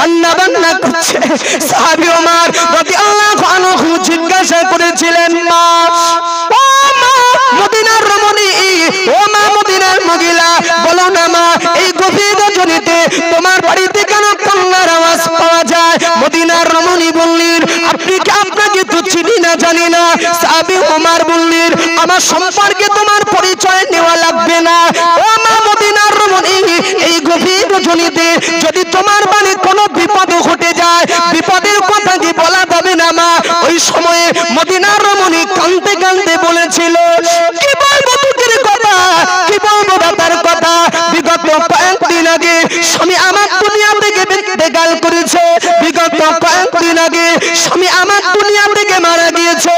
রান্না বান্না করছে। সাহাবী ওমর রাদিয়াল্লাহু আনহু জিজ্ঞাসা করেছিলেন, মা, ও মা মদিনার রমণী, ও মা মদিনার মহিলা, বলো না মা, এই গভীর রজনীতে তোমার বাড়িতে কেন কান্নার আওয়াজ পাওয়া যায়? মদিনার রমণী বললেন, আপনাকে তো চিনি না, জানি না। সাহাবী ওমর বললেন, আমার সম্পর্কে তোমার পরিচয় নেওয়া লাগবে না। ও মা মদিনার রমণী, এই গভীর রজনীতে যদি তোমার বাড়ি কোনো বিপদ ঘটে যায়, বিপদের কথা কি বলা যাবে না মা? ওই সময়ে মদিনার রমণী কাঁদতে কাঁদতে বলেছিল, কি বলবো দুঃখের কথা, কি বলবো ব্যাপার কথা। বিগত কয়েকদিন আগে স্বামী আমার দুনিয়া থেকে ইন্তেকাল করেছে, বিগত কয়েকদিন আগে স্বামী আমার দুনিয়া থেকে মারা গিয়েছে।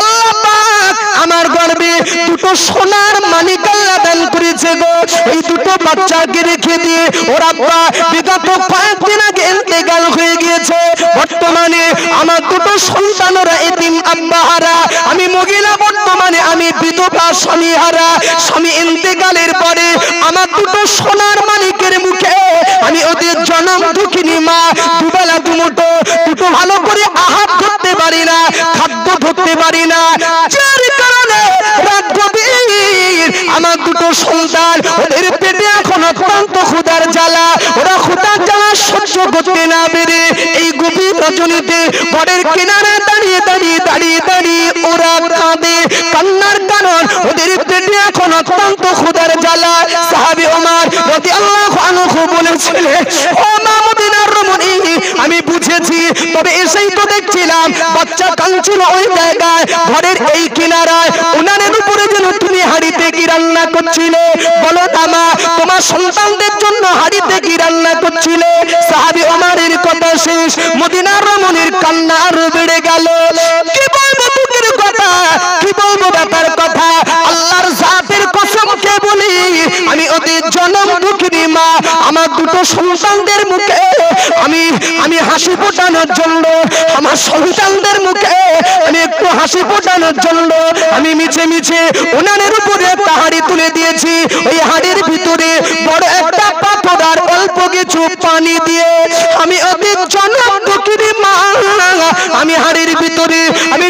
আল্লাহ পাক আমার গর্ভে দুটো সোনার মানিক আল্লাহ দান করেছে গো। এই দুটো বাচ্চাকে রেখে দিয়ে ওর আব্বা বিগত কয়েকদিন আগে ইন্তেকাল হয়ে গিয়েছে। বর্তমানে আমার দুটো সন্তানরা এতিম আব্বা হারা, আমি মহিলা, বর্তমানে আমি বিধবা স্বামী হারা। স্বামী ইন্তেকালের পরে আমার দুটো সোনার মানিকের মুখে আমি ওদের জনম দুঃখিনী মা, দুবেলা দুমুঠো দুটো ভালো করে আহার করতে পারি না, খাদ্য ধরতে পারি না, যার কারণে রাত গভীর আমার দুটো সন্তান, ওদের পেটে এখন অত্যন্ত ক্ষুধার জ্বালা, ওরা ক্ষুধার জ্বালা সহ্য করতে না পেরে এই গভীর রজনীতে ঘরের কিনারে দাঁড়িয়ে দাঁড়িয়ে দাঁড়িয়ে দাঁড়িয়ে ওরা কাঁদে। কান্নার কারণ ওদের পেটে এখন অত্যন্ত ক্ষুধার জ্বালা। সাহাবী ওমর রাদিয়াল্লাহু আনহু বলেছিলেন, ও মা মদিনার রমণী, আমি বুঝেছি, তবে এসেই তো দেখছিলাম বাচ্চা কাঁদছিল ওই জায়গায়, ঘরের এই কিনারায় উনানের উপরে যেন তুমি হাঁড়িতে কি রান্না করছিলে? বলো না মা, তোমার সন্তানদের জন্য হাঁড়িতে কি রান্না করছিলে? সাহাবী ওমরের কথা শেষ, মদিনার রমণীর কান্না আরো বেড়ে গেল। কি বলবো দুঃখের কথা, কি বলবো ব্যাপার কথা। আল্লাহর জাতের কসমকে বলি, আমি ওদের জনম দুঃখিনী মা, আমার দুটো সন্তানদের মুখে আমি হাসি ফোটানোর জন্য, আমার সন্তানদের মুখে আমি একটু হাসি ফোটানোর জন্য আমি মিছে মিছে উনানের উপরে একটা হাঁড়ি তুলে দিয়েছি। ওই হাঁড়ির ভিতরে বড় একটা পাথর আর অল্প কিছু পানি দিয়ে আমি ওদের জনম দুঃখিনী মা, আমি হাঁড়ির ভিতরে আমি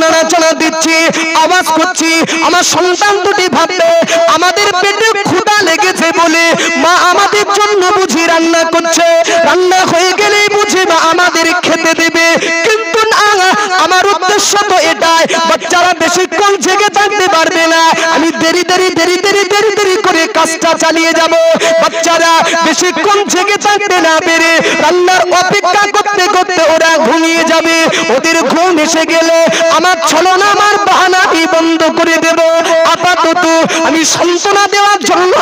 নাড়াচাড়া দিচ্ছি, আওয়াজ করছি। আমার সন্তান দুটি ভাববে আমাদের পেটে ক্ষুধা লেগেছে বলে মা আমাদের জন্য বুঝি রান্না করছে, রান্না হয়ে গেলেই বুঝি মা আমাদের খেতে দেবে। কিন্তু না, আমার উদ্দেশ্য তো এটাই, বাচ্চারা বেশিক্ষণ জেগে থাকতে পারবে না, আমি দেরি করে কাজটা চালিয়ে যাব। বাচ্চারা বেশিক্ষণ জেগে থাকতে না পেরে রান্নার অপেক্ষা করতে করতে ওরা ঘুমিয়ে যাবে। ওদের ঘুম এসে গেলে আমার ছলনা, আমার বাহানাটি বন্ধ করে দেব। আপাতত আমি সান্ত্বনা দেওয়ার জন্য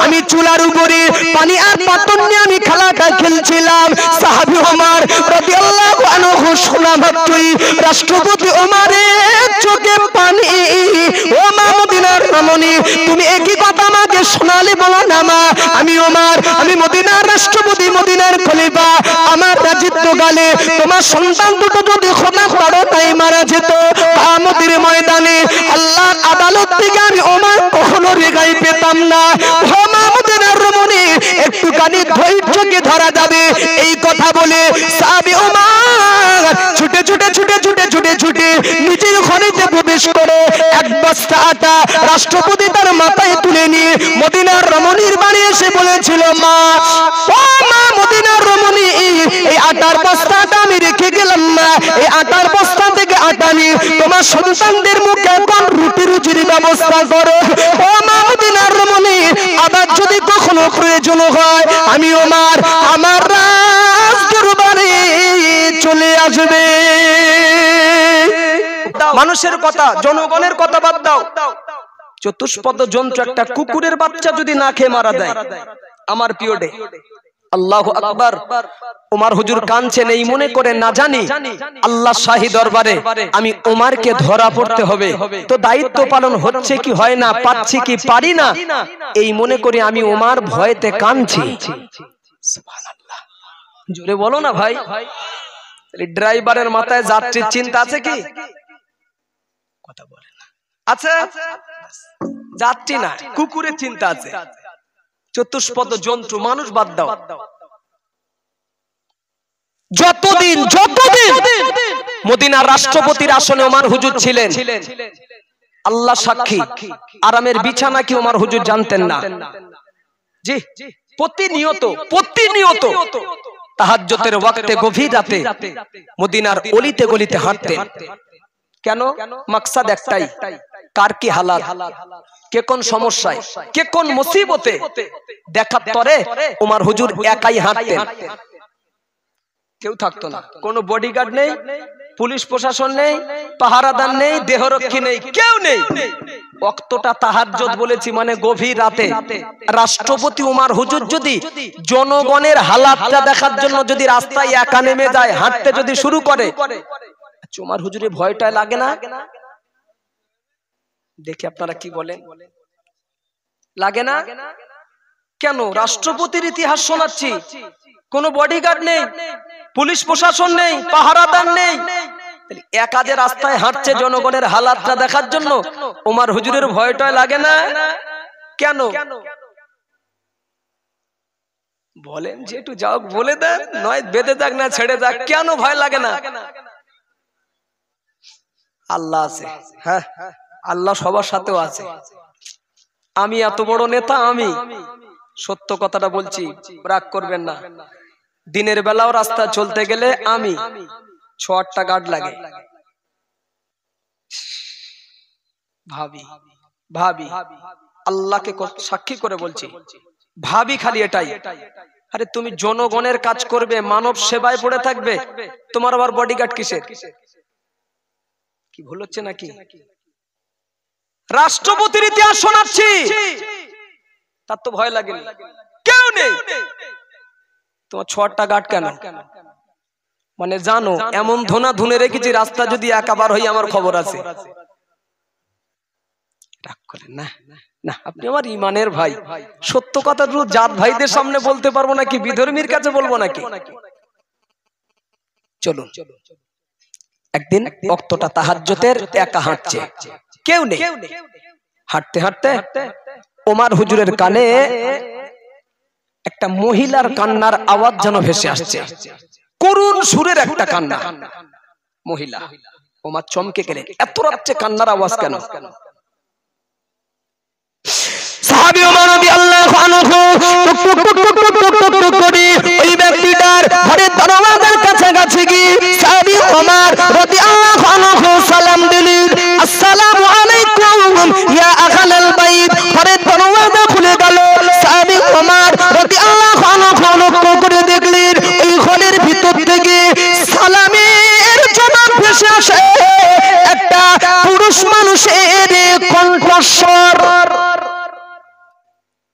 আমি চুলার উপরে পানি আর পাতন নিয়ে আমি খেলাটা খেলছিলাম। সাহাবী ওমর রাদিয়াল্লাহু আনহু শোনা মাত্রই রাষ্ট্রপতি ওমরের চোখে পানি। ও মা মদিনার রমণী, তুমি একই কথা আমাকে শোনালে বলো না মা, আমি ওমর, আমি মদিনার রাষ্ট্রপতি, মদিনার খলিফা, আমার রাজত্বকালে তোমার সন্তান দুটো যদি খোদা করো তাই মারা যেত, কিয়ামতের ময়দানে আল্লাহর আদালত থেকে আমি ওমর কখনো রেহাই পেতাম না। ও মা মদিনার রমণী, একটুখানি ধৈর্যকে ধরা যাবে। এই কথা বলে সাহাবী ওমর ছুটে নিজের ঘরেতে প্রবেশ করে এক বস্তা আটা রাষ্ট্রপতি তার মাথায় তুলে নিয়ে মদিনার রমণীর বাড়ি এসে বলেছিল, মা, ও মা মদিনার রমণী, এই আটার বস্তাটা আমি রেখে গেলাম না, এই আটার বস্তা থেকে আটা নিয়ে তোমার সন্তানদের মুখে এখন রুজির ব্যবস্থা করো। ও মা মদিনার রমণী, আবার যদি কখনো প্রয়োজন হয় আমি ওমর আমার রাজ দরবারে চলে আসবে। মানুষের কথা, জনগণের কথা বাদ দাও, চতুষ্পদ জন্তু একটা কুকুরের বাচ্চা যদি না খেয়ে মারা দেয়, আমার পিওডে আল্লাহু আকবার। ওমর হুজুর কাঁদছেন, এই মনে করে না জানি আল্লাহ শাহী দরবারে আমি ওমরকে ধরা পড়তে হবে, তো দায়িত্ব পালন হচ্ছে কি হয় না, পাচ্ছি কি পারি না, এই মনে করে আমি ওমর ভয়েতে কাঁদছি। সুবহানাল্লাহ, জোরে বলো না ভাই। ড্রাইভারের মাথায় যাত্রীর চিন্তা আছে কি? কথা বলে না, আছে? যাত্রী না, কুকুরের চিন্তা আছে। চতুষ্পদ জন্তু, মানুষ বাদ দাও, যতদিন মদিনার রাষ্ট্রপতির আসনে ওমর হুজুর ছিলেন, আল্লাহ সাক্ষী, আরামের বিছানা কি ওমর হুজুর জানতেন না? জি, প্রতিনিয়ত তাহাজ্জুদের ওয়াক্তে গভীর রাতে মদিনার অলিতে গলিতে হাঁটতেন। কেন? মাকসাদ একটাই, কার কি হালাত, কে কোন সমস্যায়, কে কোন মুসিবতে, দেখার তরে ওমর হুজুর একাই হাঁটতেন, কেউ থাকতো না। কোনো বডিগার্ড নেই, পুলিশ প্রশাসন নেই, পাহারাদার নেই, দেহরক্ষী নেই, কেউ নেই। ওয়াক্তটা তাহাজ্জুদ বলেছি, মানে গভীর রাতে। রাষ্ট্রপতি ওমর হুজুর যদি জনগণের হালাতটা দেখার জন্য যদি রাস্তায় একা নেমে যায়, হাঁটতে যদি শুরু করে, ওমর হুজুরের ভয়টা লাগে না? দেখি আপনারা কি বলেন, লাগে না? কেন? রাষ্ট্রপতির ইতিহাস শোনাচ্ছি, কোনো বডিগার্ড নেই, পুলিশ প্রশাসন নেই, পাহারাদার নেই, একা যে রাস্তায় হাঁটছে জনগণের হালাতটা দেখার জন্য, ওমর হুজুরের ভয়টা লাগে না? কেন বলেন? যে একটু যাও বলে দেন, নয় বেঁধে যাক না ছেড়ে যাক, কেন ভয় লাগে না? আল্লাহ আছে, হ্যাঁ, আল্লাহ সবার সাথেও আছে। আমি এত বড় নেতা, আমি সত্য কথাটা বলছি, রাগ করবেন না। দিনের বেলাও রাস্তা চলতে গেলে আমি 6-8টা গার্ড লাগে। ভাবি আল্লাহকে সাক্ষী করে বলছি, ভাবি খালি এটাই, আরে তুমি জনগণের কাজ করবে, মানব সেবায় পড়ে থাকবে, তোমার আবার বডিগার্ড কিসের? কি ভুল হচ্ছে নাকি? রাষ্ট্রপতির ইতিহাস শোনাচ্ছি, তার তো ভয় লাগে, কেউ নেই, তোমার 6টা গার্ড কেন? মানে জানো এমন ধোনা ধুনে রেখেছি, রাস্তা যদি একাবার হই আমার খবর আছে। রাগ করেন না, না আপনি আমার ইমানের ভাই, সত্য কথা জাত ভাইদের সামনে বলতে পারবো নাকি বিধর্মীর কাছে বলবো নাকি? চলুন, একদিন ওয়াক্তটা তাহাজ্জুদের, একা হাঁটছে, কেউ নেই, হাঁটতে হাঁটতে ওমর হুজুরের কানে একটা মহিলার কান্নার আওয়াজ যেন ভেসে আসছে, করুণ সুরের একটা কান্না। মহিলা, ওমর চমকে গেলেন, এত রাত্রে কান্নার আওয়াজ কেন? সাহাবী ওমর রাদিয়াল্লাহু আনহু টুক টুক টুক টুক টুক টুক টুক করে ওই ব্যক্তিটার ঘরের দরওয়াজার কাছে গিয়ে সাহাবী ওমর রাদিয়াল্লাহু আনহু সালাম দিলেন, আসসালামু আলাইকুম ইয়া আহলাল বাইত। ঘরের দরওয়াজা খুলে গেল, সাহাবী ওমর রাদিয়াল্লাহু আনহু লক্ষ্য করে দেখলেন ওই ঘরের ভিতর থেকে সালামের জবাব ভেসে আসে একটা পুরুষ মানুষের কণ্ঠস্বর।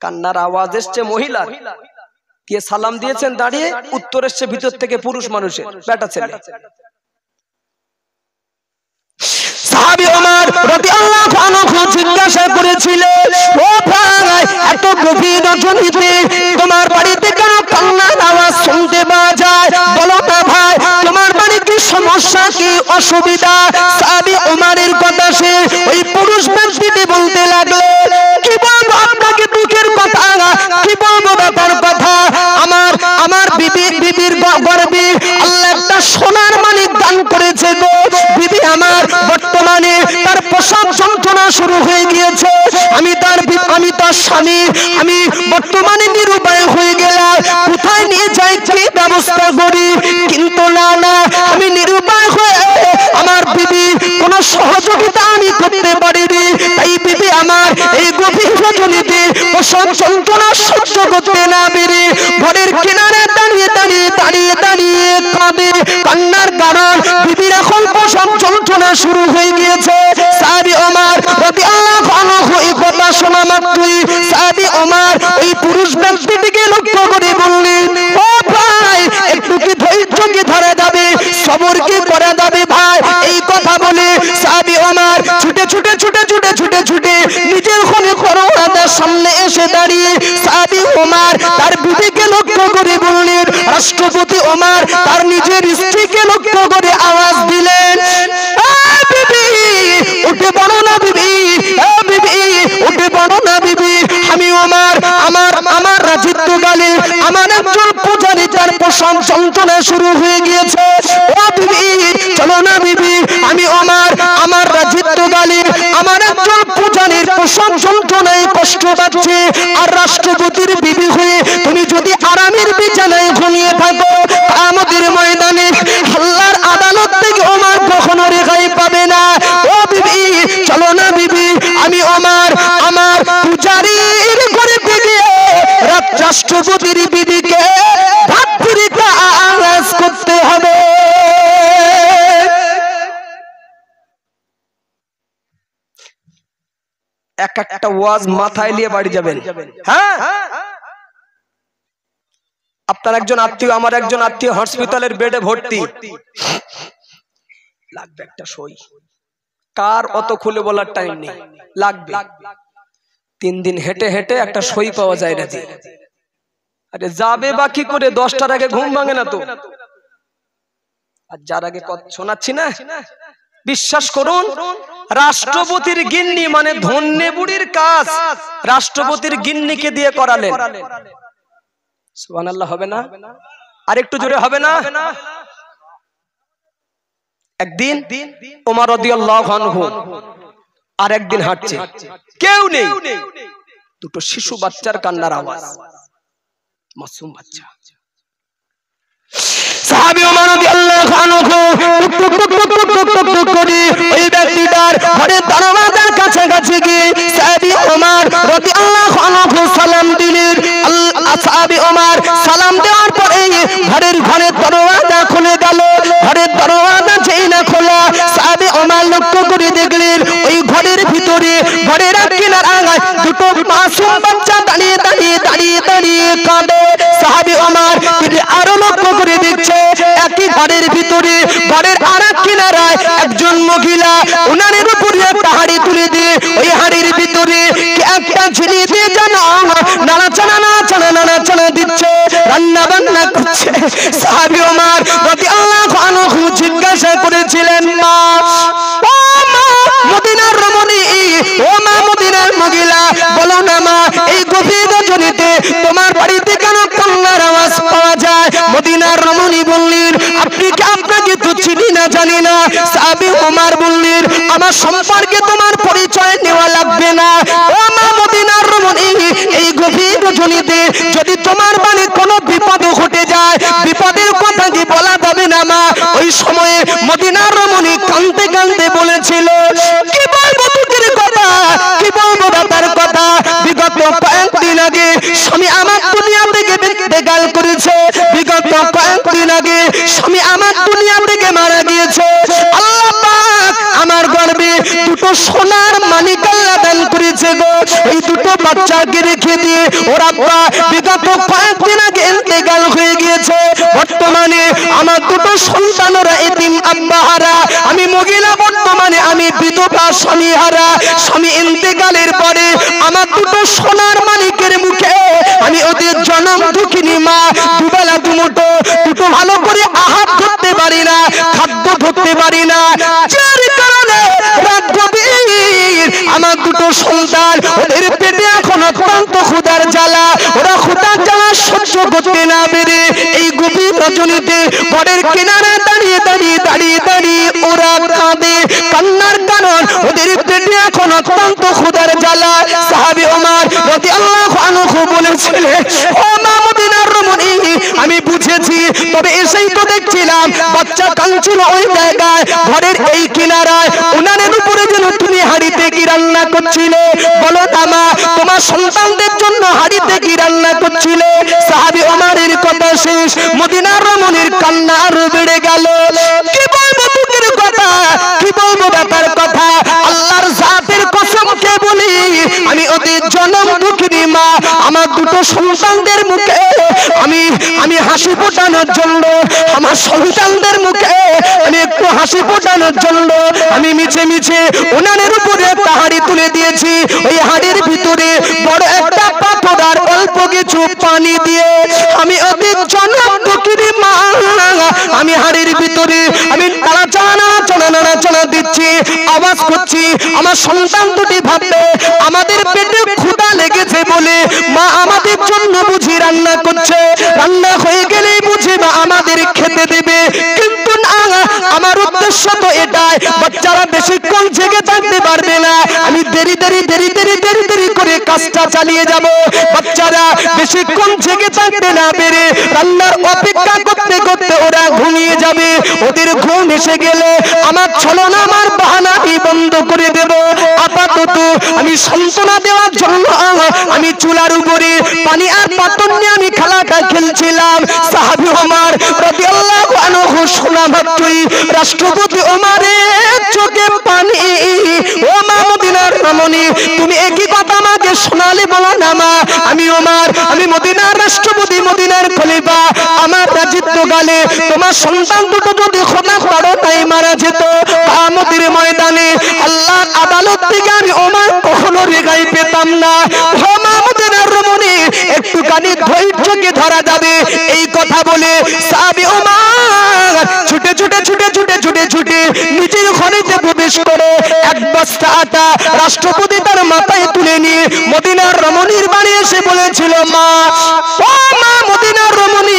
কান্নার আওয়াজ এসছে মহিলার, কে সালাম দিয়েছেন দাঁড়িয়ে, উত্তর এসছে ভিতর থেকে পুরুষ মানুষের, বেটা ছেলে। সাহাবী ওমর রাদিয়াল্লাহু আনহু জিজ্ঞাসা করেছিলেন, ও ভাই, এত গভীর রজনীতে তোমার বাড়িতে কেন কান্নার আওয়াজ শুনতে পাওয়া যায়? বলো না ভাই, তোমার বাড়িতে কি সমস্যা, কি অসুবিধা? সাহাবী ওমরের কথা সে ওই পুরুষ ব্যক্তিটি বলতে লাগলো, কি বলবো আপনাকে দুঃখের কথা, কি বলবো ব্যাপার কথা, আমার বিবির গর্ভে আল্লাহ একটা সোনার মানিক দান করেছে গো। বিবি আমার বর্তমানে তার প্রসব যন্ত্রণা শুরু হয়ে গিয়েছে, আমি তার স্বামী, আমি বর্তমানে নিরুপায় হয়ে গেলাম, কোথায় নিয়ে যাই, কি ব্যবস্থা করি? কিন্তু না, আমি নিরুপায় হয়ে আমার বিবি কোন সহযোগিতা আমি করতে পারিনি, তাই বিবি আমার এই গভীর রজনীতে প্রসব যন্ত্রণা সহ্য করতে না পেরে ঘরের কিনারে দাঁড়িয়ে কাঁদে। কান্নার কারণ বিবির এখন প্রসব যন্ত্রণা শুরু হয়ে গিয়েছে। সাহাবী ওমর রাদিয়াল্লাহু আনহু এই কথা শোনা মাত্রই সাহাবী ওমর ওই পুরুষ ব্যক্তিটিকে লক্ষ্য করে বললেন, ও ভাই, একটু কি ধৈর্য কি ধরা যাবে, সবর কি করা যাবে ভাই? এই কথা বলে সাহাবী ওমর ছুটে নিজের ঘরে দরওয়াজার সামনে এসে দাঁড়িয়ে সাহাবী ওমর তার বিবিকে লক্ষ্য করে বললেন, রাষ্ট্রপতি ওমর তার নিজের স্ত্রীকে লক্ষ্য করে আওয়াজ দিলেন, বিবি উঠে পড়ো না বিবি, বিবি উঠে পড়ো না বিবি, আমি ওমর আমার রাজত্ব কালে আমার একজন পূজারী তার প্রসব যন্ত্রণা শুরু হয়ে গিয়েছে। ও বিবি চলো না বিবি, আমি আমার রাজিত্ব গালির আমার একজন পূজারীর প্রসব যন্ত্রণায় কষ্ট পাচ্ছে। আর রাষ্ট্রপতির বিবি হয়ে তুমি যদি আরামের বিছানায় ঘুমিয়ে থাকো, আমাদের ময়দানে আল্লাহর আদালত থেকে ওমর কখনো রেহাই পাবে না। ও বিবি চলো না বিবি, আমি আমার পূজারীর ঘরে গিয়ে রাষ্ট্রপতির বিবিকে ভাতৃতা আওয়াজ করতে হবে। এক একটা ওয়াজ মাথায় নিয়ে বাড়ি যাবেন। হ্যাঁ, আপনার একজন আত্মীয়, আমার একজন আত্মীয় হসপিটালের বেডে ভর্তি, লাগবে একটা সই। কার অত খুলে বলার টাইম নেই, লাগবে। 3 দিন হেঁটে হেঁটে একটা সই পাওয়া যায় না। আরে যাবে বা কি করে? 10টার আগে ঘুম ভাঙে না তো। আর যার আগে কথা শোনাচ্ছি না, বিশ্বাস করুন, রাষ্ট্রপতির গিন্নি মানে ধন্যে বুড়ির কাজ রাষ্ট্রপতির গিন্নিকে দিয়ে করালেন। সুবহানাল্লাহ হবে না? আর একটু জোরে হবে না? একদিন ওমর রাদিয়াল্লাহু আনহু আর একদিন হাঁটছে, কেউ নেই, দুটো শিশু বাচ্চার কান্নার আওয়াজ, মাসুম বাচ্চা। সাহাবী ওমর রাদিয়াল্লাহু আনহু টুক টুক টুক টুক টুক টুক টুক করে ওই ব্যক্তিটার ঘরের দরওয়াজার কাছাকাছি গিয়ে সাহাবী ওমর রাদিয়াল্লাহু আনহু সালাম দিলেন। সাহাবী ওমর সালাম দেওয়ার পরে ঘরের দরওয়াজা খুলে গেল। ঘরের দরওয়াজা যেই না খোলা, সাহাবী ওমর লক্ষ্য করে দেখলেন ওই ঘরের ভিতরে ঘরের কিনারায় দুটো মাসুম বাচ্চা দাঁড়িয়ে দাঁড়িয়ে দাঁড়িয়ে দাঁড়িয়ে কাঁদে। সাহাবী ওমর তিনি আরো লক্ষ্য করে দেখছে একই ঘরের ভিতরে ঘরের আরেক কিনারায় একজন মহিলা উনানের উপরে একটা হাঁড়ি তুলে দিয়ে ওই হাঁড়ির ভিতরে একটা ঝিলি দিয়ে যেন নাড়াচাড়া দিচ্ছে, রান্না বান্না করছে। সাহাবী ওমর রাদিয়াল্লাহু আনহু জিজ্ঞাসা করেছিলেন, মা ও মা মদিনার রমণী, ও মা মদিনার মহিলা, বলো না মা এই গভীর রজনীতে তোমার বাড়িতে কেন কান্নার আওয়াজ পাওয়া যায়? মদিনার রমণী বললেন, আপনাকে তো চিনি না জানি না। সাহাবী ওমর বললেন, আমার সম্পর্কে তোমার পরিচয় নেওয়া লাগবে না। ও মা মদিনার রমণী, এই গভীর রজনীতে যদি তোমার বাড়ি কোনো বিপদ ঘটে যায়, বিপদের কথা কি বলা যাবে না মা? ওই সময়ে মদিনার রমণী কাঁদতে কাঁদতে বলেছিল, কি বলবো তোদের কথা, কি বলবো ব্যাপার কথা। বিগত কয়েকদিন আগে স্বামী আমার দুনিয়া থেকে ইন্তেকাল করেছে, বিগত কয়েকদিন আগে স্বামী আমার দুনিয়া থেকে মারা গিয়েছে। আল্লাহ পাক আমার গর্ভে দুটো সোনার মানিক আল্লাহ দান করেছে গো। এই দুটো বাচ্চাকে রেখে দিয়ে ওর আব্বা বিগত কয়েকদিন আগে ইন্তেকাল হয়ে গিয়েছে। বর্তমানে আমার দুটো সন্তানরা এতিম আব্বাহারা, আমি মহিলা, বর্তমানে আমি বিধবা স্বামীহারা। স্বামী ইন্তেকালের পরে আমার দুটো সোনার মানিকের মুখে আমি ওদের জনম দুঃখিনী মা, দুবেলা দুমুঠো দুটো ভালো করে আহার করতে পারি না, খাদ্য ধরতে পারি না, যার কারণে রাত গভীর আমার দুটো সন্তান ওদের পেটে এখন অত্যন্ত ক্ষুধার জ্বালা, ওরা ক্ষুধার জ্বালা সহ্য করতে না পেরে এই গভীর রজনীতে ঘরের কিনারে দাঁড়িয়ে দাঁড়িয়ে দাঁড়িয়ে দাঁড়িয়ে ওরা কাঁদে। কান্নার কারণ ওদের পেটে এখন অত্যন্ত ক্ষুধার জ্বালা। সাহাবী ওমর রাদিয়াল্লাহু আনহু বলেছিলেন, ও মা মদিনার রমণী, আমি বুঝেছি, তবে এসেই তো দেখছিলাম বাচ্চা কাঁদছিল ওই জায়গায় ঘরের এই কিনারায়, উনানের উপরে যেন তুমি হাঁড়িতে কি রান্না করছিলে? বলো না মা, তোমার সন্তানদের জন্য হাঁড়িতে কি রান্না করছিলে? সাহাবী ওমরের কথা শেষ, মদিনার রমণীর কান্না আরো বেড়ে গেল। কি বলবো তোদের কথা, কি বলবো ব্যাপার কথা, আল্লাহর জাতের কসমকে বলি, আমি ওদের জনম দুঃখিনী মা, আমার দুটো সন্তানদের মুখে আমি হাসি ফোটানোর জন্য, আমার সন্তানদের মুখে আমি একটু হাসি ফোটানোর জন্য আমি মিছে মিছে উনানের উপরে একটা হাঁড়ি তুলে দিয়েছি। ওই হাঁড়ির ভিতরে বড় একটা পাথর আর অল্প কিছু পানি দিয়ে আমি ওদের জনম দুঃখিনী মা, আমি হাঁড়ির ভিতরে আমি নাড়াচাড়া দিচ্ছি, আওয়াজ করছি। আমার সন্তান দুটি ভাববে আমাদের পেটে ক্ষুধা লেগেছে বলে মা আমাদের জন্য বুঝি রান্না করছে, রান্না হয়ে গেলেই বুঝি মা চালিয়ে যাব। বাচ্চারা বেশিক্ষণ জেগে থাকতে না পেরে আল্লাহর অপেক্ষা করতে করতে ওরা ঘুমিয়ে যাবে। ওদের ঘুম এসে গেলে আমার ছলনা আমার বাহানা বন্ধ করে দেব। আপাতত আমি সান্ত্বনা দেওয়ার জন্য আমি চুলার উপরে পানি আর পাতন নিয়ে আমি খেলাটা খেলছিলাম। সাহাবী ওমর রাদিয়াল্লাহু আনহু শোনা মাত্রই রাষ্ট্রপতি ওমরের চোখে পানি। ও মা মদিনার রমণী, তুমি একই কথা আমাকে শোনালে বলো না মা, আমি ওমর, আমি মদিনার রাষ্ট্রপতি, মদিনার খলিফা, আমার রাজত্ব কালে তোমার সন্তান দুটো যদি খোদা করো তাই মারা যেত। কিয়ামতের ময়দানে আল্লাহর আদালত থেকে আমি ওমর কখনো রেহাই পেতাম না। ও মা মদিনার রমণী, একটুখানি ধৈর্যকে ধরা যাবে। এই কথা বলে সাহাবী ওমর ছুটে ছুটে ছুটে ছুটে ছুটে ছুটে নিজের ঘরেতে প্রবেশ করে এক বস্তা আটা রাষ্ট্রপতি তার মাথায় তুলে নিয়ে মদিনার রমণীর বাড়ি এসে বলেছিল, মা, ও মা মদিনার রমণী,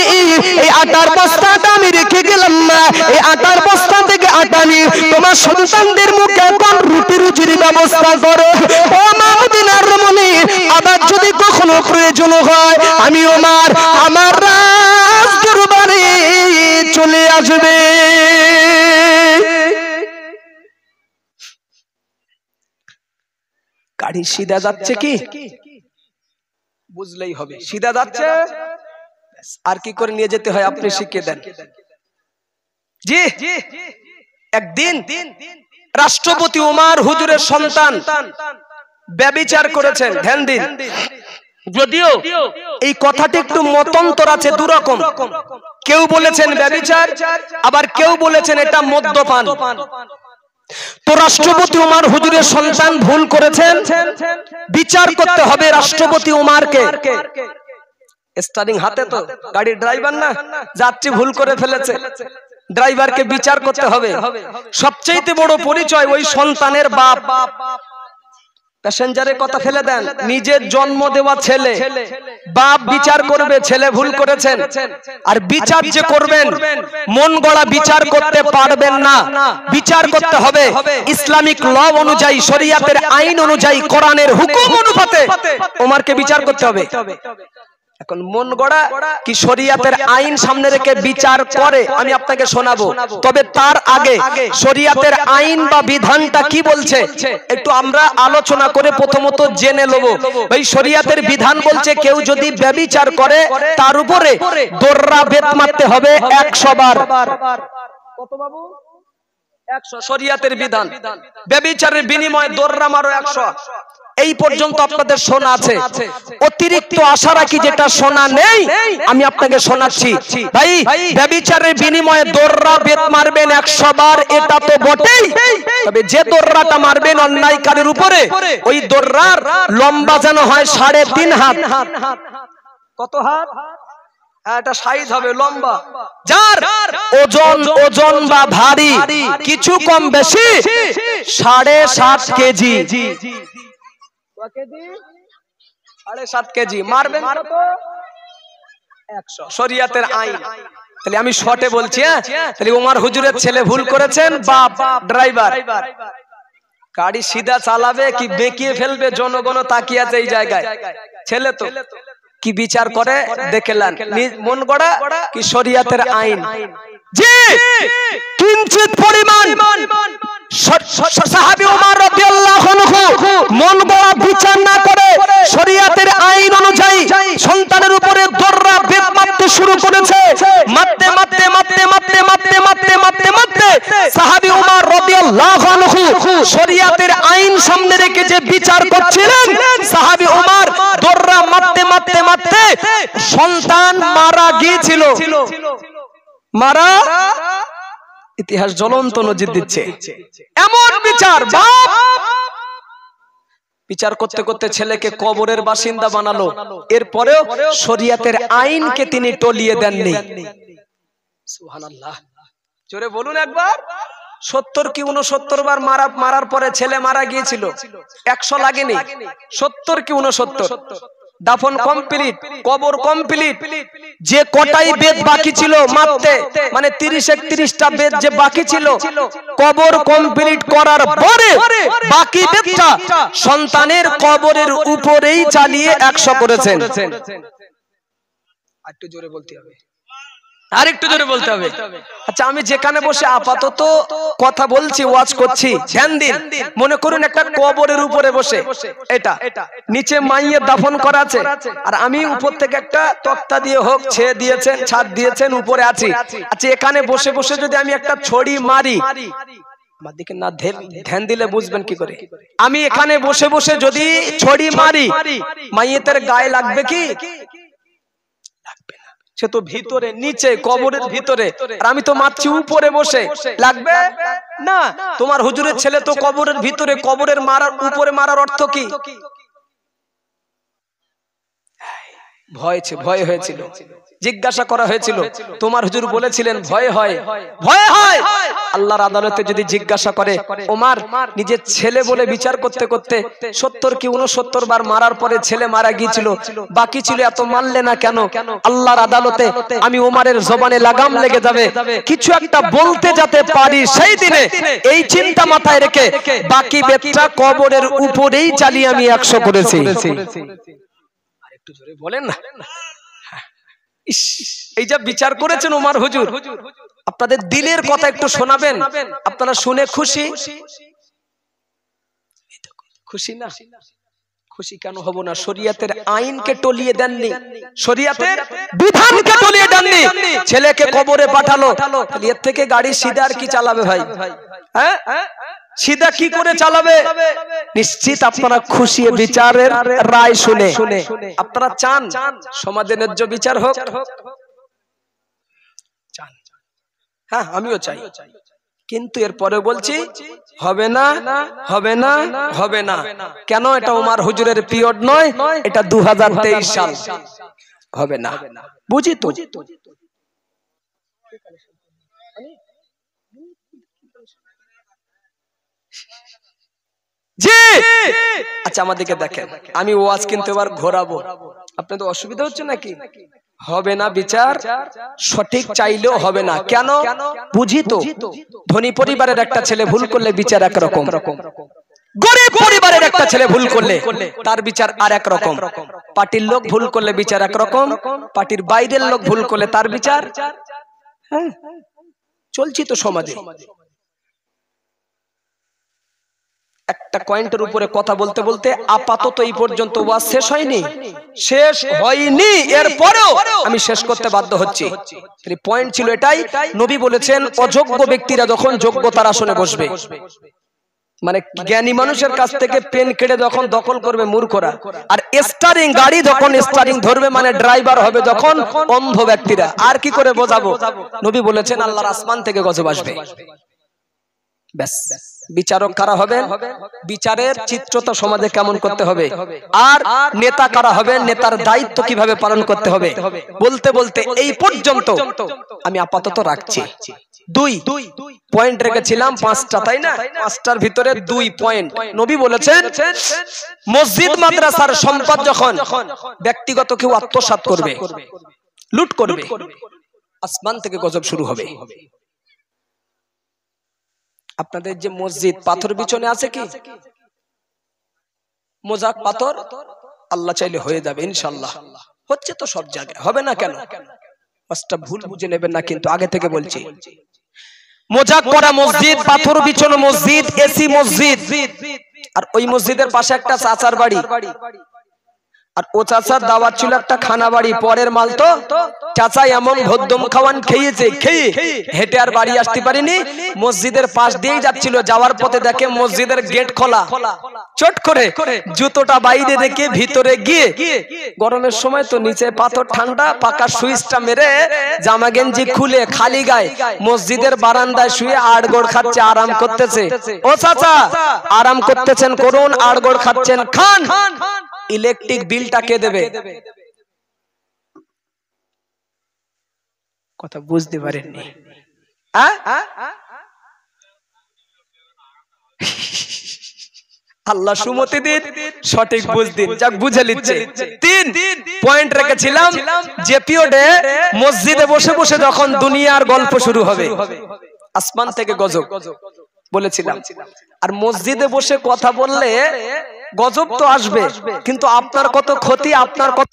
এই আটার বস্তাটা আমি রেখে গেলাম না, এই আটার বস্তা থেকে আটা নিয়ে তোমার সন্তানদের মুখে এখন রুটি রুজির ব্যবস্থা করো। ও মা মদিনার রমণী, আবার যদি কখনো প্রয়োজন হয় আমি ওমর আমার রাজ দরবারে চলে আসবে। গাড়ি সিধা যাচ্ছে কি বুঝলেই হবে, সিধা যাচ্ছে, আর কি করে নিয়ে যেতে হয় আপনি শিখিয়ে দেন। জি, একদিন রাষ্ট্রপতি ওমর হুজুরের সন্তান ব্যভিচার করেছেন। ধ্যান দিন, যদিও এই কথাটি একটু মতান্তর আছে দুরকম। কেউ বলেছেন ব্যভিচার, আবার কেউ বলেছেন এটা মদ্যপান। তো রাষ্ট্রপতি ওমর হুজুরের সন্তান ভুল করেছেন, বিচার করতে হবে রাষ্ট্রপতি ওমরকে। স্টারিং হাতে তো, গাড়ির ড্রাইভার না, যাত্রী ভুল করে ফেলেছে, ড্রাইভারকে বিচার করতে হবে। সবচেয়ে বড় পরিচয় ওই সন্তানের বাপ। প্যাসেঞ্জারের কথা ফেলে দেন, নিজের জন্ম দেওয়া ছেলে, বাপ বিচার করবে ছেলে ভুল করেছেন। আর বিচার যে করবেন, মন গড়া বিচার করতে পারবেন না। বিচার করতে হবে ইসলামিক ল অনুযায়ী, শরিয়াতের আইন অনুযায়ী, কোরআনের হুকুম অনুপাতে ওমরকে বিচার করতে হবে। এখন মন গড়া কি শরিয়াতের আইন সামনে রেখে বিচার করে আমি আপনাকে শোনাবো। তবে তার আগে শরিয়াতের আইন বা বিধানটা কি বলছে একটু আমরা আলোচনা করে প্রথমত জেনে নেব। এই শরিয়াতের বিধান বলছে কেউ যদি ব্যভিচার করে তার উপরে দোররা বেত মারতে হবে 100 বার। কত বাবু? 100 শরিয়াতের বিধান। ব্যভিচারের বিনিময়ে দোররা মারো 100। এই পর্যন্ত আপনাদের শোনা আছে। অতিরিক্ত আশা রাখি যেটা শোনা নেই আমি আপনাকে শোনাচ্ছি। ভাই, ব্যভিচারের বিনিময়ে দোররা বেত মারবেন 100 বার, এটা তো বটেই। তবে যে দোররাটা মারবেন অন্যায়কারীর উপরে, ওই দোররার লম্বা যেন হয় 3.5 হাত। কত হাত? এটা সাইজ হবে লম্বা। যার ওজন বা ভারী কিছু কম বেশি 7.5 কেজি। 7.5 কেজি মারবেন কত? 100। শরিয়াতের আইন। তাহলে আমি শর্টে বলছি, তাহলে ওমর হুজুরের ছেলে ভুল করেছেন, বাপ ড্রাইভার গাড়ি সিধা চালাবে কি বেঁকিয়ে ফেলবে, জনগণ তাকিয়ে আছে এই জায়গায়। ছেলে তো কি বিচার করে দেখলেন, মন গড়া কি শরিয়াতের আইন। জি, কিঞ্চিত পরিমাণ সাহাবী ওমর রাদিয়াল্লাহু আনহু মন গড়া বিচার না করে শরিয়াতের আইন অনুযায়ী সন্তানের উপরে দোররা বেত মারতে শুরু করেছে। মারতে মারতে মারতে মারতে মারতে মারতে মারতে মারতে সাহাবী ওমর রাদিয়াল্লাহু আনহু শরিয়াতের আইন সামনে রেখে যে বিচার করছিলেন, সাহাবী ওমর দোররা মারতে মারতে মারতে সন্তান মারা গিয়েছিল। মারা, ইতিহাস জ্বলন্ত নজির দিচ্ছে। এমন বিচার, বাপ বিচার করতে করতে ছেলেকে কবরের বাসিন্দা বানালো। এরপরেও শরিয়াতের আইনকে তিনি টলিয়ে দেননি। সুবহানাল্লাহ, জোরে বলুন একবার। 70 কি 69 বার মারার পরে ছেলে মারা গিয়েছিল, 100 লাগেনি। 70 কি 69 দাফন কমপ্লিট, কবর কমপ্লিট, যে কটাই বেদ বাকি ছিল মারতে, মানে 30-31টা বেদ যে বাকি ছিল, কবর কমপ্লিট করার পরে বাকি বেদটা সন্তানের কবরের উপরেই চালিয়ে 100 করেছেন। একটু জোরে বলতে হবে, আর একটু জোরে বলতে হবে। আচ্ছা, আমি যেখানে বসে আপাতত কথা বলছি, ওয়াজ করছি, ধ্যান দিন। মনে করুন একটা কবরের উপরে বসে, এটা নিচে মাইয়ের দাফন করা আছে, আর আমি উপর থেকে একটা তক্তা দিয়ে হোক ছেড়ে দিয়েছেন, ছাদ দিয়েছেন, উপরে আছি। আচ্ছা, এখানে বসে বসে যদি আমি একটা ছড়ি মারি, আমার দিকে না ধ্যান দিলে বুঝবেন কি করে। আমি এখানে বসে বসে যদি ছড়ি মারি, মাইয়েতের গায়ে লাগবে কি? লাগবে না, সে তো ভিতরে, নিচে কবরের ভিতরে, আর আমি তো মারছি উপরে বসে, লাগবে না। তোমার হুজুরের ছেলে তো কবরের ভিতরে, কবরের মারার উপরে মারার অর্থ কি? ভয় হয়েছিল, জিজ্ঞাসা করা হয়েছিল, তোমার হুজুর বলেছিলেন ভয় হয়, ভয় হয়। আল্লাহর আদালতে যদি জিজ্ঞাসা করে, ওমর নিজের ছেলে বলে বিচার করতে করতে 70 কি 69 বার মারার পরে ছেলে মারা গিয়েছিল, বাকি ছিল এত মারলে না কেন? আল্লাহর আদালতে আমি ওমরের জবানে লাগাম লেগে যাবে, কিছু একটা বলতে যাতে পারি, সেই দিনে এই চিন্তা মাথায় রেখে বাকি বেদটা কবরের উপরেই চালিয়ে আমি 100 করেছি। আর একটু জোরে বলেন না। এই যা বিচার করেছেন ওমর হুজুর, আপনাদের দিলের কথা একটু শোনাবেন, আপনারা শুনে খুশি? খুশি না? খুশি কেন হব না? শরীয়তের আইনকে টলিয়ে দেননি, শরীয়তের বিধানকে টলিয়ে দেননি, ছেলেকে কবরে পাঠালো। এর থেকে গাড়ি সিধা আর কি চালাবে ভাই? হ্যাঁ, সিধা কি করে চালাবে? নিশ্চিত আপনারা খুশি বিচারের রায় শুনে। আপনারা চান সমাজে ন্যায্য বিচার হোক? চান? হ্যাঁ, আমিও চাই, কিন্তু এরপরে বলছি হবে না, হবে না, হবে না। কেন? এটা ওমর হুজুরের পিরিয়ড নয়, এটা 2023 সাল। হবে না, বুঝি তো। জি, আচ্ছা আমাদেরকে দেখেন, আমি ওয়াজ কিন্তু এবার ঘোরাবো, আপনাদের অসুবিধা হচ্ছে নাকি? হবে না বিচার, সঠিক চাইলেও হবে না। কেন? বুঝি তো। ধনী পরিবারের একটা ছেলে ভুল করলে বিচার একরকম, গরিব পরিবারের একটা ছেলে ভুল করলে তার বিচার আর এক রকম, পার্টির লোক ভুল করলে বিচার একরকম, পার্টির বাইরের লোক ভুল করলে তার বিচার। হ্যাঁ, চলছি তো সমাজে। একটা পয়েন্টের উপরে কথা বলতে বলতে আপাতত এই পর্যন্ত ওয়াজ শেষ হয়নি, শেষ হয়নি, এরপরেও আমি শেষ করতে বাধ্য হচ্ছি। পয়েন্ট ছিল এটাই, নবী বলেছেন অযোগ্য ব্যক্তিরা যখন যোগ্যতার আসনে বসবে, মানে জ্ঞানী মানুষের কাছ থেকে পেন কেড়ে যখন দখল করবে মূর্খরা, আর স্টারিং গাড়ি যখন স্টারিং ধরবে, মানে ড্রাইভার হবে যখন অন্ধ ব্যক্তিরা। আর কি করে বোঝাবো? নবী বলেছেন আল্লাহর আসমান থেকে গজব আসবে। ব্যাস, বিচারক কারা হবেন? বিচারের চিত্রতা সমাজে কেমন করতে হবে, আর নেতা কারা হবেন, নেতার দায়িত্ব কিভাবে পালন করতে হবে, বলতে বলতে এই পর্যন্ত আমি আপাতত রাখছি। 2 পয়েন্ট রেখেছিলাম 5টা, তাই না? 5টার ভিতরে 2 পয়েন্ট। নবী বলেছেন মসজিদ মাদ্রাসার সম্পদ যখন ব্যক্তিগত কেউ আত্মসাৎ করবে, লুট করবে, আসমান থেকে গজব শুরু হবে। আপনাদের যে মসজিদ পাথর বিছনে আছে কি? মোজাক পাথর? আল্লাহ চাইলে হয়ে যাবে ইনশাআল্লাহ, হচ্ছে তো সব জায়গায়, হবে না কেন? পাঁচটা ভুল বুঝে নেবেন না, কিন্তু আগে থেকে বলছি, মোজাক করা মসজিদ, পাথর বিছানো মসজিদ, এসি মসজিদ, আর ওই মসজিদের পাশে একটা চাচার বাড়ি, আর ও চাচার দাওয়াত ছিল একটা খানা বাড়ি, পরের মাল তো চাচা এমন ভদ্দম খাওয়ান খেয়েছে, খেয়ে হেঁটে আর বাড়ি আসতে পারিনি, মসজিদের পাশ দিয়েই যাচ্ছিল, যাওয়ার পথে দেখে মসজিদের গেট খোলা, চট করে জুতোটা বাইরে রেখে ভিতরে গিয়ে, গরমের সময় তো নিচে পাথর ঠান্ডা, পাকা সুইচটা মেরে জামা গেঞ্জি খুলে খালি গায়ে মসজিদের বারান্দায় শুয়ে আড়গোড় খাচ্ছে, আরাম করতেছে। ও চাচা, আরাম করতেছেন করুন, আড়গোড় খাচ্ছেন খান, ইলেকট্রিক বিলটা কে দেবে? কথা বুঝতে পারেননি? আল্লাহ সুমতি দিন, সঠিক বুঝ দিন। যাক বুঝে নিচ্ছে। 3 পয়েন্ট রেখেছিলাম যে পিরিয়ডে মসজিদে বসে বসে যখন দুনিয়ার গল্প শুরু হবে, আসমান থেকে গজব বলেছিলাম। আর মসজিদে বসে কথা বললে গজব তো আসবে, কিন্তু আপনার কত ক্ষতি, আপনার কত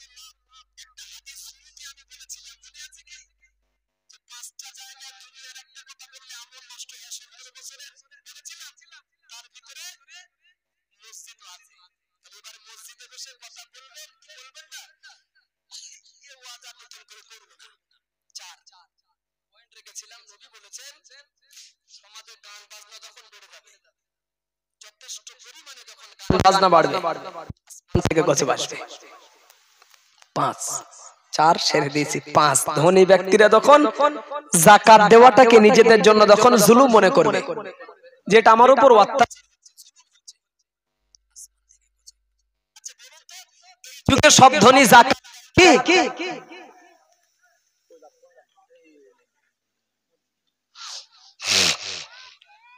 বাজনা বাড়বে, থেকে গজব আসবে। 5 4 ছেড়ে দিয়েছি। 5 ধনী ব্যক্তিরা যখন যাকাত দেওয়াটাকে নিজেদের জন্য যখন জুলুম মনে করবে, যেটা আমার উপর অত্যাচার, যুগে সব ধনী যাকাত কি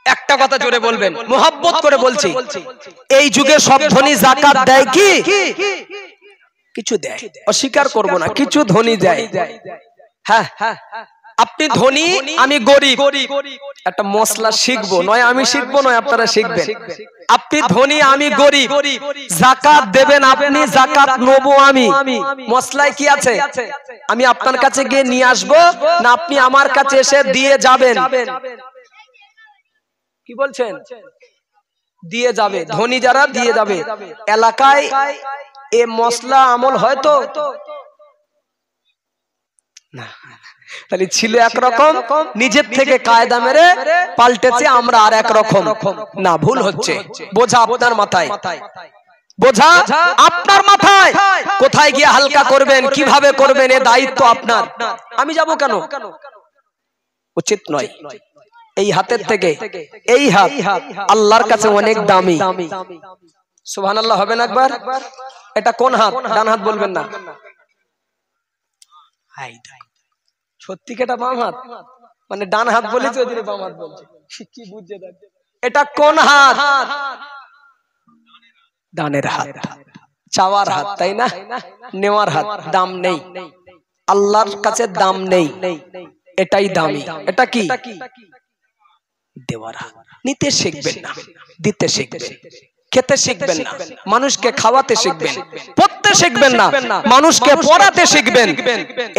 একটা কথা জোরে বলবেন, মোহাব্বত করে বলছি, এই যুগে সব ধনী যাকাত দেয় কি? কিছু দেয়, অস্বীকার করব না, কিছু ধনী দেয়। হ্যাঁ, আপনি ধনী আমি গরিব, একটা মশলা শিখবো, নয় আমি শিখবো নয় আপনারা শিখবেন। আপনি ধনী আমি গরিব, যাকাত দেবেন আপনি, যাকাত নেবো আমি। মশলায় কি আছে? আমি আপনার কাছে গিয়ে নিয়ে আসবো না আপনি আমার কাছে এসে দিয়ে যাবেন? কি বলছেন? দিয়ে যাবে। ধনী যারা দিয়ে যাবে। এলাকায় এ মশলা আমল হয়তো না, তাহলে ছিল একরকম, নিজের থেকে কায়দা মেরে পাল্টেছে আমরা আর এক রকম। না, ভুল হচ্ছে। বোঝা আপনার মাথায়, বোঝা আপনার মাথায়। কোথায় গিয়ে হালকা করবেন, কিভাবে করবেন, এ দায়িত্ব আপনার। আমি যাব কেন? উচিত নয়। এই হাতের থেকে এই হাত আল্লাহর কাছে অনেক দামি। সুবহানাল্লাহ হবে না একবার? এটা কোন হাত? ডান হাত বলবেন না, সত্যি কি এটা বাম হাত? মানে ডান হাত বলেছে ওদিকে বাম হাত বলছে, কি বুঝছে? এটা কোন হাত? ডানের হাত, চাওয়ার হাত, তাই না? নেওয়ার হাত। দাম নেই আল্লাহর কাছে, দাম নেই, এটাই দামি। এটা কি? দেওয়ার হাত। নিতে শিখবেন না, দিতে শিখবেন। খেতে শিখবেন না, মানুষকে খাওয়াতে শিখবেন। পড়তে শিখবেন না, মানুষকে পড়াতে শিখবেন।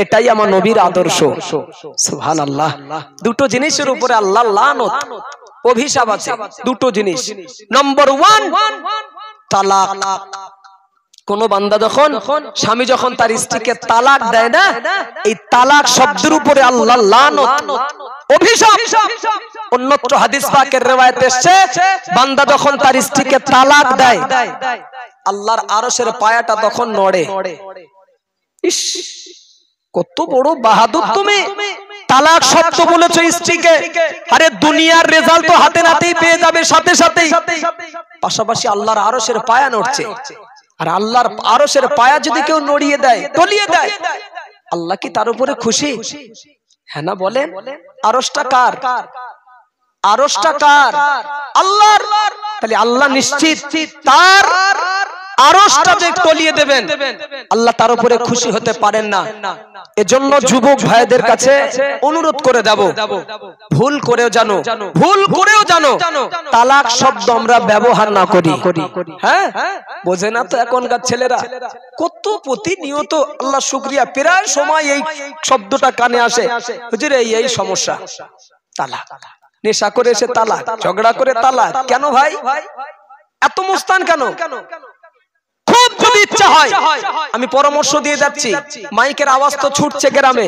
এটাই আমার নবীর আদর্শ। সুবহানাল্লাহ। দুটো জিনিসের উপরে আল্লাহর লানত, অভিশাপ আছে। দুটো জিনিস। নম্বর 1 তালাক। কোন বান্দা যখন, স্বামী যখন তার স্ত্রীকে তালাক দেয় না, এই তালাক শব্দের উপরে আল্লাহর লানত, অভিশাপ। অন্যত্র হাদিস পাকের riwayat এসেছে, বান্দা যখন তার স্ত্রীকে তালাক দেয়, আল্লাহর আরশের পায়াটা তখন নড়ে। ইস, কত বড় বাহাদুর তুমি! তালাক শব্দ বলেছো স্ত্রীকে। আরে দুনিয়ার রেজাল্ট তো হাতে নাতেই পেয়ে যাবে, সাথে সাথেই। পাশাপাশি আল্লাহর আরশের পায়া নড়ছে। আর আল্লাহর আরশের পায়া যদি কেউ নড়িয়ে দেয়, তলিয়ে দেয়, আল্লাহ কি তার উপরে খুশি? হ্যাঁ না বলেন? আরশটা কার? আরশটা কার? আল্লাহর। তাহলে আল্লাহ নিশ্চিত তার আরশটা যে তলিয়ে দেবেন, আল্লাহ তার উপরে খুশি হতে পারেন না। এজন্য যুবক ভাইদের কাছে অনুরোধ করে যাব, ভুল করেও জানো, ভুল করেও জানো, তালাক শব্দ আমরা ব্যবহার না করি। হ্যাঁ, বোঝে না তো এখনকার ছেলেরা। কত প্রতিনিয়ত আল্লাহ শুকরিয়া, প্রায় সময় এই শব্দটা কানে আসে, হুজুর এই সমস্যা, তালাক। নেশা করে এসে তালাক, ঝগড়া করে তালাক। কেন ভাই এত মুস্তান কেন? খুব যদি ইচ্ছা হয়, আমি পরামর্শ দিয়ে যাচ্ছি, মাইকের আওয়াজ তো ছুটছে গ্রামে,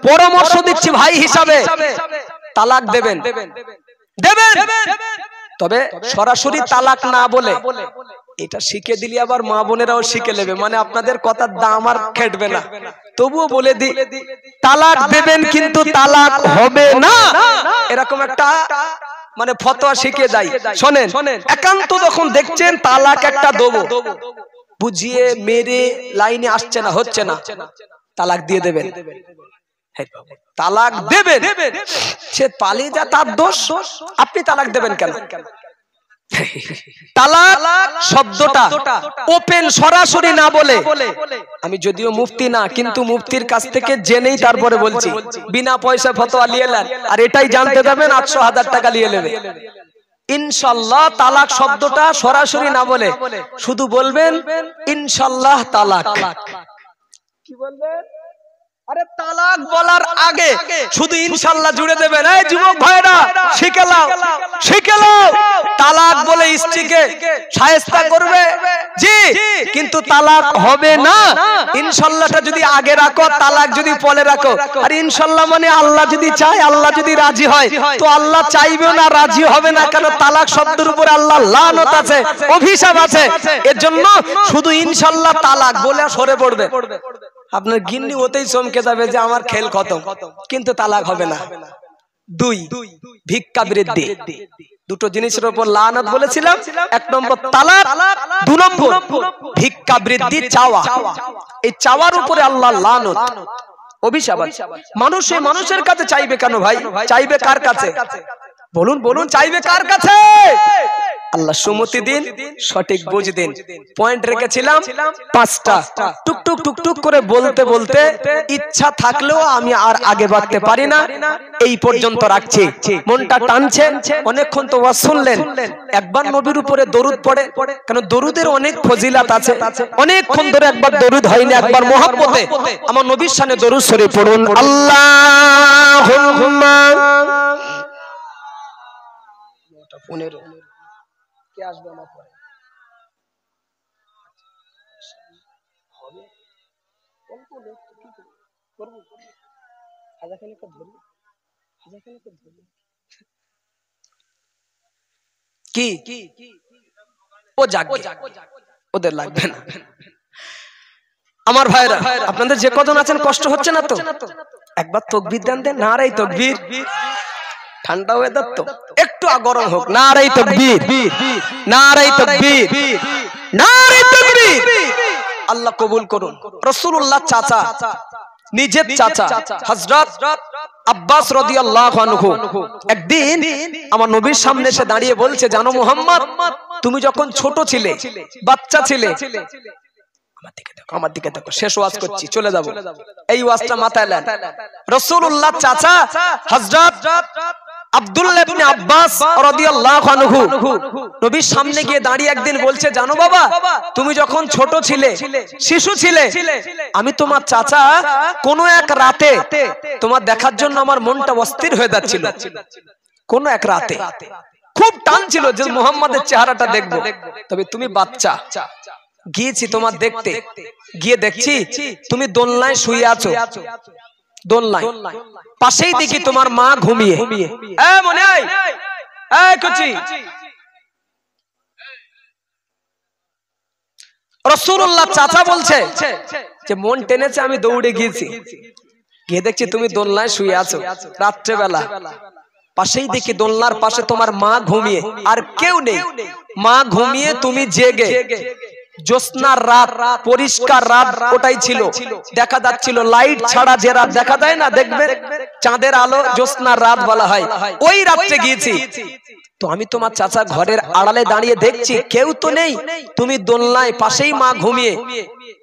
পরামর্শ দিচ্ছি ভাই হিসাবে, তালাক দেবেন, দেবেন। তবে সরাসরি তালাক না বলে, এটা শিখে দিলে আবার মা বোনেরাও শিখে নেবে, মানে আপনাদের কথার দাম আর খেটবে না। তবুও বলে দি, তালাক দেবেন কিন্তু তালাক হবে না, এরকম একটা মানে ফতোয়া শিখে যাই। শোনেন, একান্ত যখন দেখছেন তালাক একটা দেবো, বুঝিয়ে মেরে লাইনে আসছে না, হচ্ছে না, তালাক দিয়ে দেবেন। তালাক দেবেন, সে পালিয়ে যা তার দোষ, আপনি তালাক দেবেন কেন? তালাক শব্দটা ওপেন সরাসরি না বলে, আমি যদিও মুফতি না কিন্তু মুফতির কাছ থেকে জেনেই তারপরে বলছি, বিনা পয়সা ফতোয়া নিয়ে নেন, আর এটাই জানতে যাবেন 800,000 টাকা নিয়ে নেবে। ইনশাআল্লাহ তালাক শব্দটা সরাসরি না বলে শুধু বলবেন ইনশাআল্লাহ তালাক। কি বলবেন? আরে তালাক বলার আগে শুধু ইনশাআল্লাহ জুড়ে দেবেন। এই যুবক ভাইরা শিখে নাও, শিখে নাও। তালাক বলে স্ত্রীকে শায়েস্তা করবে জি, কিন্তু তালাক হবে না। ইনশাআল্লাহটা যদি আগে রাখো, তালাক যদি পরে রাখো। আর ইনশাআল্লাহ মানে আল্লাহ যদি চায়, আল্লাহ যদি রাজি হয়, তো আল্লাহ চাইবে না রাজি হবে না, কারণ তালাক শব্দের উপরে আল্লাহ লানত আছে, অভিশাপ আছে। এর জন্য শুধু ইনশাআল্লাহ তালাক বলে সরে পড়বে। আপনার গিন্নি ওতেই চমকে যাবে যে আমার খেল খতম, কিন্তু তালাক হবে না। 2 ভিক্ষা বৃদ্ধি। দুটো জিনিসের উপর লানত বলেছিলাম, 1 নম্বর তালাক, 2 নম্বর ভিক্ষা বৃদ্ধি, চাওয়া। এই চাওয়ার উপরে আল্লাহ লানত, অভিশাপ। মানুষের কাছে চাইবে কেন ভাই? চাইবে কার কাছে? বলুন বলুন, চাইবে কার কাছে? আল্লাহ সুমতি দিন, সঠিক বুঝ দিন। পয়েন্ট রেখেছিলাম 5টা, টুকটুক টুকটুক করে বলতে বলতে ইচ্ছা থাকলেও আমি আর আগে বাড়তে পারি না, এই পর্যন্ত রাখছি। মনটা টানছে, অনেকক্ষণ তো ওয়াজ শুনলেন। একবার নবীর উপরে দরুদ পড়ে, কারণ দরুদের অনেক ফজিলাত আছে। অনেকক্ষণ ধরে একবার দরুদ হয়নি, একবার মহব্বতে আমার নবীর শানে দরুদ শরীফ পড়ুন। আল্লাহুম্মা 15 কে আসবে আমার পরে? হবে অল্প লোক তো কি করব? হাজারখানেক ধরব, হাজারখানেক ধরব। কি ও যাক, ওদের লাগবে না। আমার ভাইরা, আপনাদের যে কজন আছেন কষ্ট হচ্ছে না তো? একবার তাকবীর দেন, নারে তাকবীর। ঠান্ডা ওয়েদার তো, একটু গরম হোক। নারে তাকবীর, নারে তাকবীর, নারে তাকবীর। আল্লাহ কবুল করুন। রাসূলুল্লাহ চাচা, নিজের চাচা হযরত আব্বাস রাদিয়াল্লাহু আনহু একদিন আমার নবীর সামনে এসে দাঁড়িয়ে বলছে, জানো মুহাম্মদ, তুমি যখন ছোট ছিলে, বাচ্চা ছিলে, আমার দিকে দেখো, শেষ ওয়াজ করছি, চলে যাব, এই ওয়াজটা মাথায় নেন। রাসূলুল্লাহ চাচা হযরত আব্দুল্লাহ ইবনে আব্বাস রাদিয়াল্লাহু আনহু নবীর সামনে গিয়ে দাঁড়িয়ে একদিন বলছে, জানো বাবা, তুমি যখন ছোট ছিলে, শিশু ছিলে, আমি তোমার চাচা কোন এক রাতে তোমার দেখার জন্য আমার মনটা অস্থির হয়ে যাচ্ছিল। কোন এক রাতে খুব টান ছিল যে মুহাম্মাদের চেহারাটা দেখবো, তবে তুমি বাচ্চা। গিয়েছি তোমার দেখতে, গিয়ে দেখছি তুমি দোলনায় শুয়ে আছো, দোলনায়। পাশেই দেখি তোমার মা ঘুমিয়ে। মনে হয় রাসূলুল্লাহ চাচা বলছে যে মন টেনেছে, আমি দৌড়ে গিয়েছি, গিয়ে দেখছি তুমি দোলনায় শুয়ে আছো রাত্রেবেলা। পাশেই দেখি দোলনার পাশে তোমার মা ঘুমিয়ে, আর কেউ নেই। মা ঘুমিয়ে, তুমি জেগে। জ্যোৎস্নার রাত, পরিষ্কার রাত ওটাই ছিল, দেখা যাচ্ছিল লাইট ছাড়া যে রাত দেখা যায় না, দেখবে চাঁদের আলো, জ্যোৎস্নার রাত বলা হয়। ওই রাতে গিয়েছি, তো আমি তোমার চাচা ঘরের আড়ালে দাঁড়িয়ে দেখছি কেউ তো নেই, তুমি দোলনায়, পাশেই মা ঘুমিয়ে।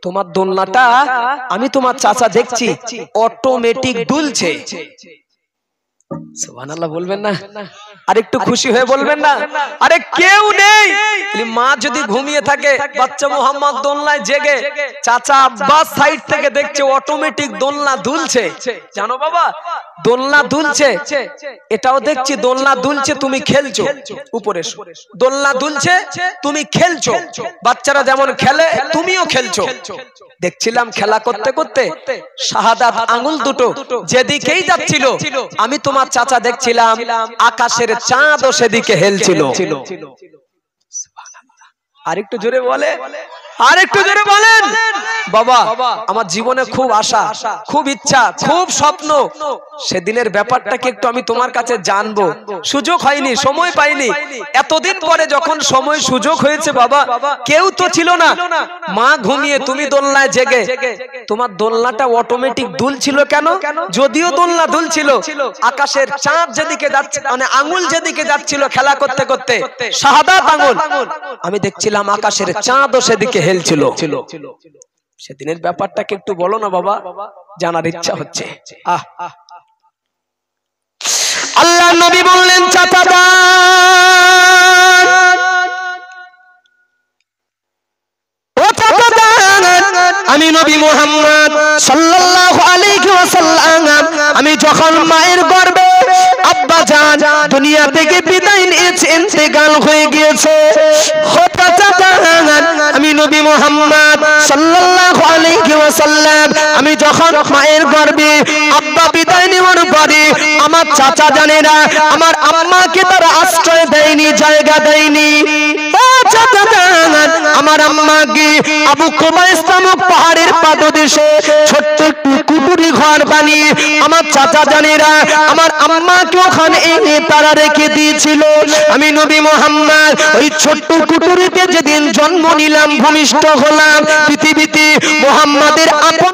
তোমার দোলনাটা আমি তোমার চাচা দেখছি অটোমেটিক দুলছে। সুবহানাল্লাহ বলবেন না? আর একটু খুশি হয়ে বলবেন না? আরে কেউ নেই, মা যদি ঘুমিয়ে থাকে, বাচ্চা মুহাম্মদ দোলনায় জেগে, চাচা আব্বাস সাইড থেকে দেখছে অটোমেটিক দোলনা দুলছে। জানো বাবা, দোলনা দুলছে, এটাও দেখছি দোলনা দুলছে, তুমি খেলছো। উপরে দোলনা দুলছে, তুমি খেলছো। বাচ্চারা যেমন খেলে তুমিও খেলছো। দেখছিলাম খেলা করতে করতে শাহাদাত আঙ্গুল দুটো যেদিকেই যাচ্ছিল, আমি তোমার চাচা দেখছিলাম আকাশের চাঁদও সেদিকে হেলছিল। সুবহানাল্লাহ। আর একটু জোরে বলে। আর একটু জোরে বলেন। বাবা আমার জীবনে খুব আশা, খুব ইচ্ছা, খুব স্বপ্ন, সেদিনের ব্যাপারটাকে একটু আমি তোমার কাছে জানবো, সুযোগ হয়নি, সময় পাইনি। এতদিন পরে যখন সময় সুযোগ হয়েছে বাবা, কেউ তো ছিল না, মা ঘুমিয়ে, তুমি দোলনায় জেগে, তোমার দোলনাটা অটোমেটিক দুলছিল কেন? যদিও দোলনা দুলছিল, আকাশের চাঁদ যেদিকে যাচ্ছে, মানে আঙ্গুল যেদিকে যাচ্ছিল খেলা করতে করতে, শাহাদাত আঙ্গুল, আমি দেখছিলাম আকাশের চাঁদও সেদিকে হেলছিল। সেদিনের ব্যাপারটাকে একটু বলো না বাবা, জানার ইচ্ছা হচ্ছে। আল্লাহ নবী বললেন, চাচা আমি নবী মুহাম্মদ সাল্লাল্লাহু আলাইহি ওয়াসাল্লাম, আমি যখন মায়ের গর্ভে আব্বা জান দুনিয়া থেকে বিদায় নিয়েছে, ইন্তেকাল হয়ে গিয়েছে, আমি নবী মুহাম্মদ সাল্লাল্লাহু আলাইহি ওয়াসাল্লাম, আমি যখন মায়ের গর্ভে আব্বা বিদায় নেওয়ার পরে আমার চাচা জানেরা আমার আম্মাকে তারা আশ্রয় দেয়নি, জায়গা দেয়নি। আমার আম্মাকে আবু কুবাইস নামক পাহাড়ের পাদদেশে ছোট্ট একটু কুটুরি ঘর বানিয়ে আমার চাচা জানেরা আমার আম্মাকে ওখানে এনে তারা রেখে দিয়েছিল। আমি নবী মুহাম্মদ ওই ছোট্ট কুটুরিতে যেদিন জন্ম নিলাম, ভূমিষ্ঠ হলাম, পৃথিবীতে মুহাম্মাদের আপন